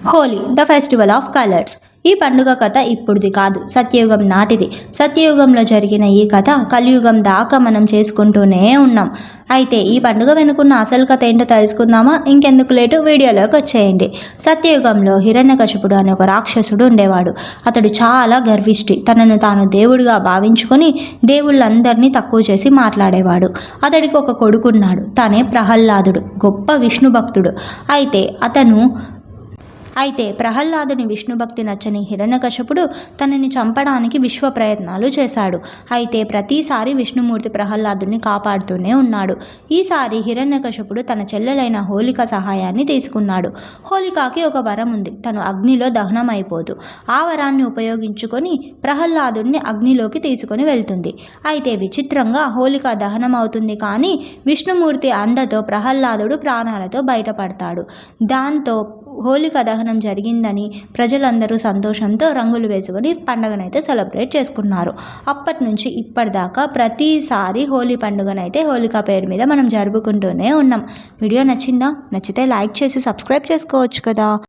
Holi the festival of colours. ఈ పండుగ కథ ఇప్పుడుది కాదు, సత్యయుగం నాటిది. సత్యయుగంలో జరిగిన ఈ కథ కలియుగం దాకా మనం చేసుకుంటూనే ఉన్నాం. అయితే ఈ పండుగ వెనుకున్న అసలు కథ ఏంటో తెలుసుకుందామా? ఇంకెందుకు లేటు, వీడియోలోకి వచ్చేయండి. సత్యయుగంలో హిరణ్యకశిపుడు అనే ఒక రాక్షసుడు ఉండేవాడు. అతడు చాలా గర్విష్టి. తనను తాను దేవుడిగా భావించుకొని దేవుళ్ళందరినీ తక్కువ చేసి మాట్లాడేవాడు. అతడికి ఒక కొడుకున్నాడు. తనే ప్రహ్లాదుడు, గొప్ప విష్ణు భక్తుడు. అయితే ప్రహ్లాదుని విష్ణుభక్తి నచ్చని హిరణ్యకశపుడు తనని చంపడానికి విశ్వ ప్రయత్నాలు చేశాడు. అయితే ప్రతిసారి విష్ణుమూర్తి ప్రహ్లాదుని కాపాడుతూనే ఉన్నాడు. ఈసారి హిరణ్యకశపుడు తన చెల్లెలైన హోలిక సహాయాన్ని తీసుకున్నాడు. హోలికాకి ఒక వరం ఉంది, తను అగ్నిలో దహనం అయిపోదు. ఆ వరాన్ని ఉపయోగించుకొని ప్రహ్లాదుని అగ్నిలోకి తీసుకొని వెళ్తుంది. అయితే విచిత్రంగా హోలిక దహనం అవుతుంది, కానీ విష్ణుమూర్తి అండతో ప్రహ్లాదుడు ప్రాణాలతో బయటపడతాడు. దాంతో హోలిక దహనం జరిగిందని ప్రజలందరూ సంతోషంతో రంగులు వేసుకొని పండుగనైతే సెలబ్రేట్ చేసుకున్నారు. అప్పటి నుంచి ఇప్పటిదాకా ప్రతిసారి హోలీ పండుగనైతే హోలికా పేరు మీద మనం జరుపుకుంటూనే ఉన్నాం. వీడియో నచ్చిందా? నచ్చితే లైక్ చేసి సబ్స్క్రైబ్ చేసుకోవచ్చు కదా.